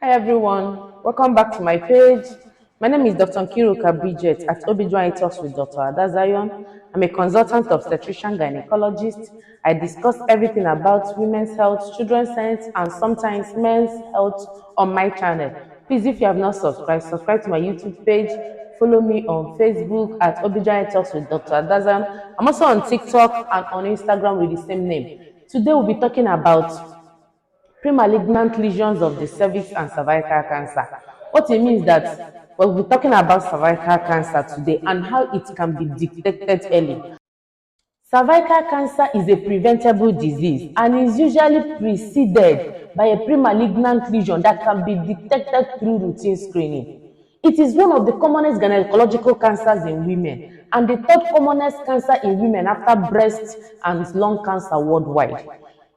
Hi everyone, welcome back to my page. My name is Dr. Kiruka Bridget at Talks-with-Dr-Adazion. I'm a consultant obstetrician gynecologist. I discuss everything about women's health, children's health, and sometimes men's health on my channel. Please, if you have not subscribed, subscribe to my YouTube page. Follow me on Facebook at OBGYN Talks with Dr. Adazion. I'm also on TikTok and on Instagram with the same name. Today we'll be talking about premalignant lesions of the cervix and cervical cancer. What it means that we'll be talking about cervical cancer today and how it can be detected early. Cervical cancer is a preventable disease and is usually preceded by a premalignant lesion that can be detected through routine screening. It is one of the commonest gynaecological cancers in women and the third commonest cancer in women after breast and lung cancer worldwide.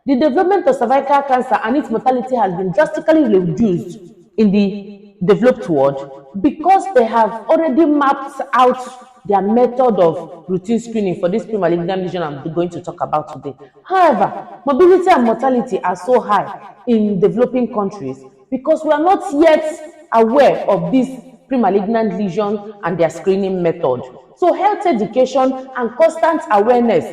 The development of cervical cancer and its mortality has been drastically reduced in the developed world because they have already mapped out their method of routine screening for this premalignant lesion I'm going to talk about today. However, morbidity and mortality are so high in developing countries because we are not yet aware of this premalignant lesion and their screening method. So health education and constant awareness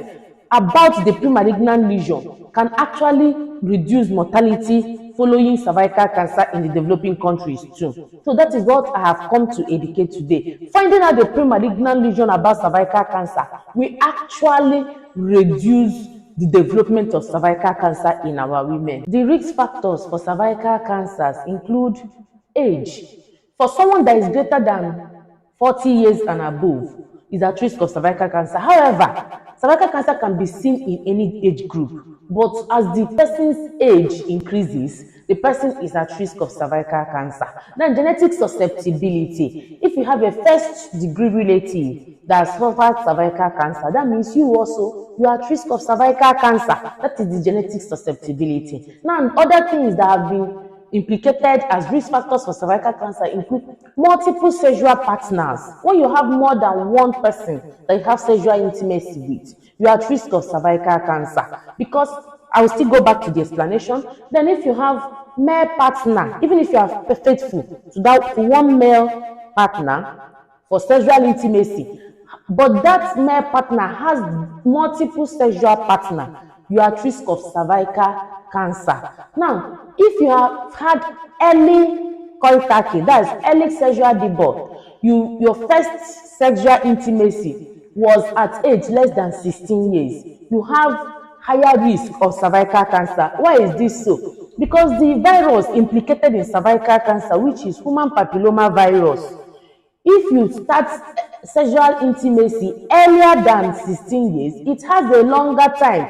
about the premalignant lesion can actually reduce mortality following cervical cancer in the developing countries too. So that is what I have come to educate today. Finding out the premalignant lesion about cervical cancer will actually reduce the development of cervical cancer in our women. The risk factors for cervical cancers include age. For someone that is greater than 40 years and above, is at risk of cervical cancer. However, cervical cancer can be seen in any age group, but as the person's age increases, the person is at risk of cervical cancer. Then genetic susceptibility. If you have a first-degree relative that has suffered cervical cancer, that means you are at risk of cervical cancer. That is the genetic susceptibility. Now, other things that have been implicated as risk factors for cervical cancer include multiple sexual partners. When you have more than one person that you have sexual intimacy with, you are at risk of cervical cancer. Because I will still go back to the explanation. Then if you have male partner, even if you are faithful to that one male partner for sexual intimacy, but that male partner has multiple sexual partners, you are at risk of cervical cancer. Now, if you have had early coital, that is early sexual debut, your first sexual intimacy was at age less than 16 years, you have higher risk of cervical cancer. Why is this so? Because the virus implicated in cervical cancer, which is human papilloma virus, if you start sexual intimacy earlier than 16 years, it has a longer time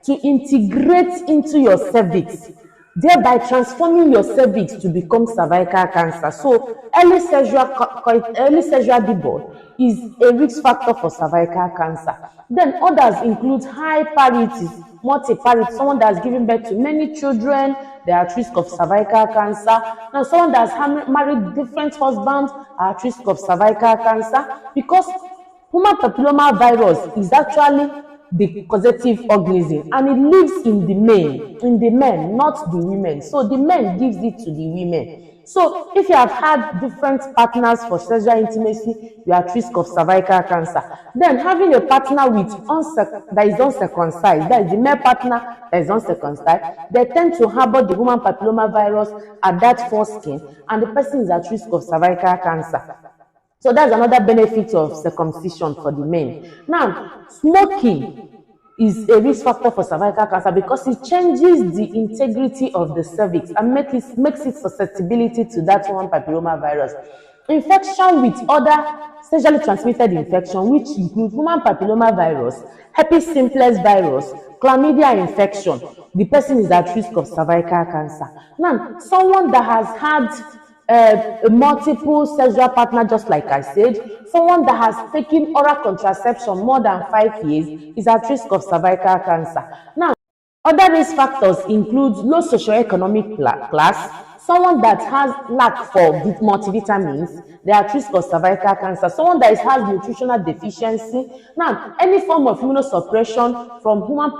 to integrate into your cervix, thereby transforming your cervix to become cervical cancer. So early sexual debut is a risk factor for cervical cancer. Then others include high parity, multi-parity, someone that has given birth to many children, they are at risk of cervical cancer. Now, someone that has married different husbands are at risk of cervical cancer because human papilloma virus is actually the causative organism and it lives in the men, not the women. So the men gives it to the women. So if you have had different partners for sexual intimacy, you are at risk of cervical cancer. Then having a partner with that is uncircumcised, that is the male partner that is uncircumcised, they tend to harbor the human papilloma virus at that foreskin and the person is at risk of cervical cancer. So that's another benefit of circumcision for the men. Now, smoking is a risk factor for cervical cancer because it changes the integrity of the cervix and makes it susceptibility to that human papilloma virus. Infection with other sexually transmitted infection, which include human papilloma virus, herpes simplex virus, chlamydia infection, the person is at risk of cervical cancer. Now, someone that has had a multiple sexual partner, just like I said, someone that has taken oral contraception more than 5 years is at risk of cervical cancer. Now, other risk factors include low socioeconomic class, someone that has lack for multivitamins, they are at risk of cervical cancer. Someone that has nutritional deficiency. Now, any form of immunosuppression from human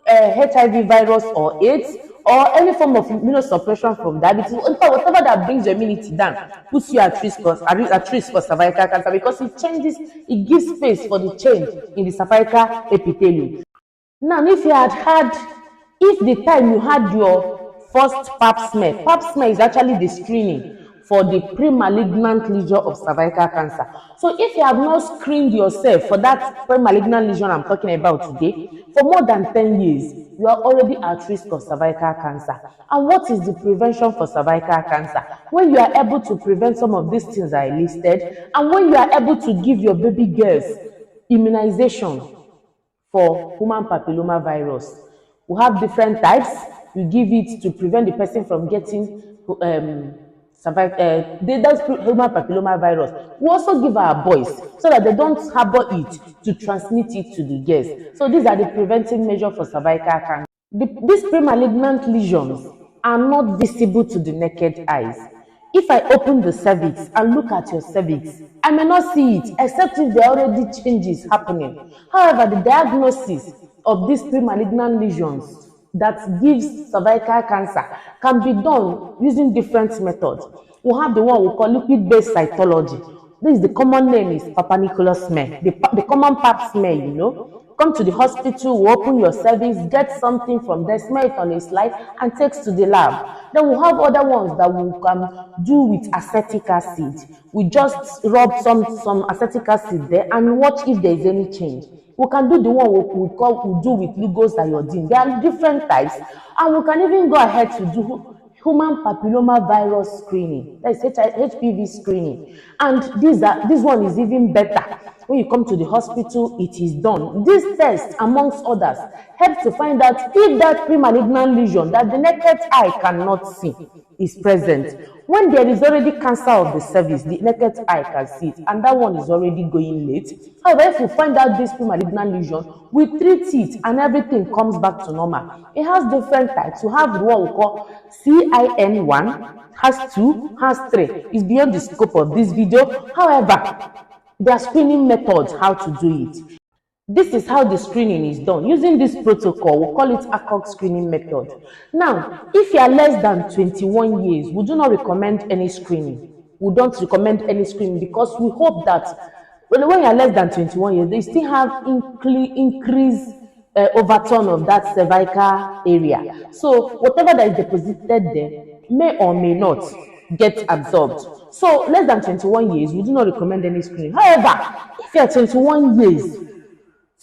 HIV virus or AIDS, or any form of immunosuppression from diabetes, in fact, whatever that brings your immunity down puts you at risk for cervical cancer, because it gives space for the change in the cervical epithelium. Now, if the time you had your first pap smear is actually the screening for the premalignant lesion of cervical cancer. So if you have not screened yourself for that premalignant lesion I'm talking about today for more than 10 years, you are already at risk of cervical cancer. And what is the prevention for cervical cancer? When you are able to prevent some of these things I listed, and when you are able to give your baby girls immunization for human papilloma virus. We have different types. You give it to prevent the person from getting that's human papilloma virus. We also give our boys so that they don't harbor it to transmit it to the girls. So these are the preventive measures for cervical cancer. These premalignant lesions are not visible to the naked eyes. If I open the cervix and look at your cervix, I may not see it except if there are already changes happening. However, the diagnosis of these premalignant lesions that gives cervical cancer can be done using different methods. We have the one we call liquid-based cytology. This is the common name is Papa smear, the common pap smear, Come to the hospital, we open your cervix, get something from there, smear it on a slide, and takes to the lab. Then we have other ones that we can do with acetic acid. We just rub some acetic acid there and watch if there is any change. We can do the one we do with glucose iodine. There are different types, and we can even go ahead to do human papilloma virus screening, that is HPV screening, and this one is even better. When you come to the hospital, it is done. This test, amongst others, helps to find out if that premalignant lesion that the naked eye cannot see is present. When there is already cancer of the cervix, the naked eye can see it, and that one is already going late. However, if we find out this premalignant lesion, we treat it and everything comes back to normal. It has different types. We have what we call CIN1, has 2, has 3. It's beyond the scope of this video. However, there are screening methods how to do it. This is how the screening is done. Using this protocol, we call it ACOG screening method. Now, if you are less than 21 years, we do not recommend any screening. We don't recommend any screening because we hope that when you are less than 21 years, they still have increased overturn of that cervical area. So whatever that is deposited there may or may not get absorbed. So less than 21 years, we do not recommend any screening. However, if you are 21 years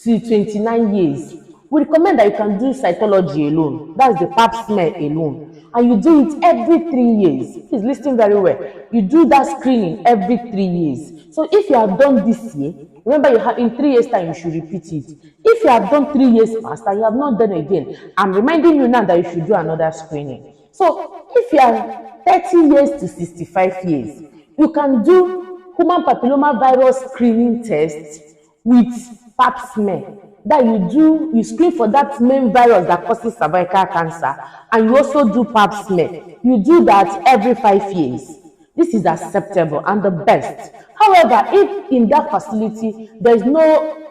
to 29 years, we recommend that you can do cytology alone. That's the pap smear alone. And you do it every 3 years. Please listen very well. You do that screening every 3 years. So if you have done this year, remember in 3 years' time, you should repeat it. If you have done 3 years past and you have not done again, I'm reminding you now that you should do another screening. So if you are 30 years to 65 years, you can do human papilloma virus screening test with pap smear. That you screen for that main virus that causes cervical cancer, and you also do pap smear. You do that every 5 years. This is acceptable and the best. However, if in that facility there is no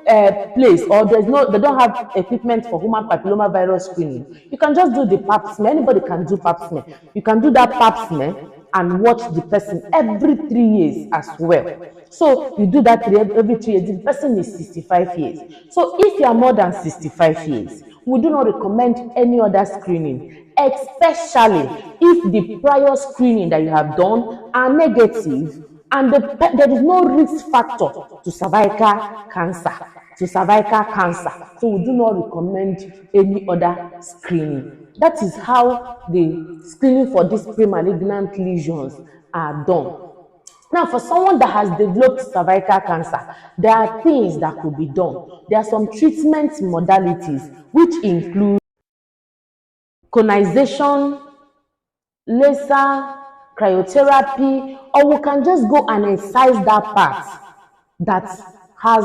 place or they don't have equipment for human papilloma virus screening, you can just do the pap smear. Anybody can do pap smear. You can do that pap smear and watch the person every 3 years as well. So you do that every 3 years. The person is 65 years. So if you are more than 65 years, we do not recommend any other screening, especially if the prior screening that you have done are negative and there is no risk factor to cervical cancer. So we do not recommend any other screening. That is how the screening for these premalignant lesions are done. Now, for someone that has developed cervical cancer, there are things that could be done. There are some treatment modalities which include conization, laser, cryotherapy, or we can just go and excise that part that has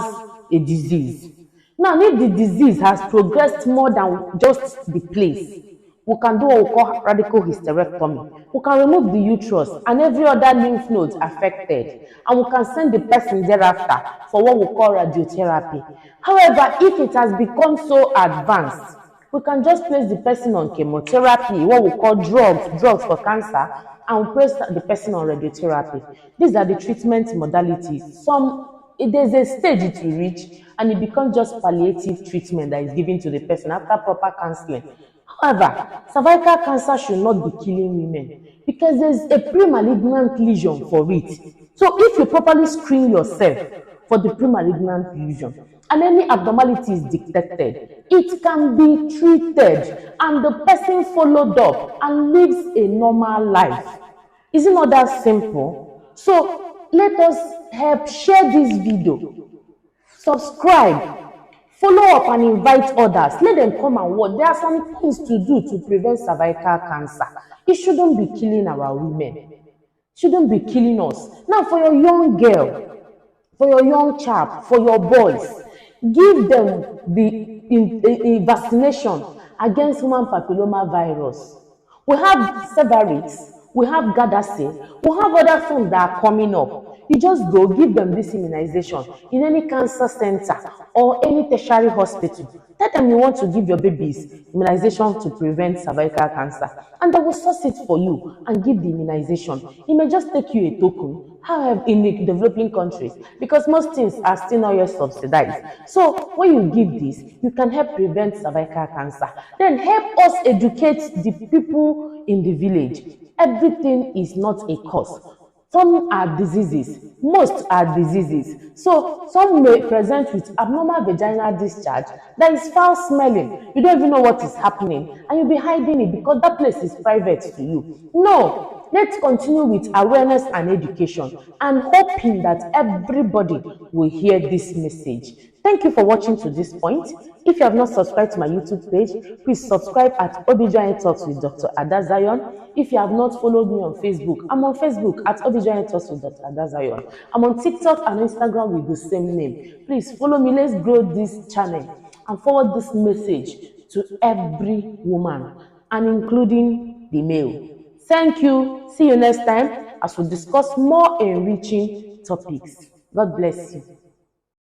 a disease. Now, if the disease has progressed more than just the place, we can do what we call radical hysterectomy. We can remove the uterus and every other lymph nodes affected, and we can send the person thereafter for what we call radiotherapy. However, if it has become so advanced We can just place the person on chemotherapy, what we call drugs for cancer, and we place the person on radiotherapy. These are the treatment modalities. There's a stage it will reach and it becomes just palliative treatment that is given to the person after proper counseling. However, cervical cancer should not be killing women because there's a premalignant lesion for it. So if you properly screen yourself for the premalignant lesion and any abnormality is detected, it can be treated and the person followed up and lives a normal life. Is it not that simple? So let us help share this video, subscribe, follow up and invite others. Let them come and watch. There are some things to do to prevent cervical cancer. It shouldn't be killing our women. It shouldn't be killing us. Now for your young girl, for your young chap, for your boys, give them the vaccination against human papilloma virus. We have Cervarix, we have Gardasil, we have other things that are coming up. You just go give them this immunization in any cancer center or any tertiary hospital. Tell them you want to give your babies immunization to prevent cervical cancer, and they will source it for you and give the immunization. It may just take you a token. However, in the developing countries, because most things are still not yet subsidized. So when you give this, you can help prevent cervical cancer. Then help us educate the people in the village. Everything is not a cause. Some are diseases, most are diseases. So some may present with abnormal vaginal discharge that is foul smelling. You don't even know what is happening and you'll be hiding it because that place is private to you. No, let's continue with awareness and education and hoping that everybody will hear this message. Thank you for watching to this point. If you have not subscribed to my YouTube page, please subscribe at OBGYN Talks with Dr. Adazion. If you have not followed me on Facebook, I'm on Facebook at OBGYN Talks with Dr. Adazion. I'm on TikTok and Instagram with the same name. Please follow me. Let's grow this channel and forward this message to every woman and including the male. Thank you. See you next time as we discuss more enriching topics. God bless you.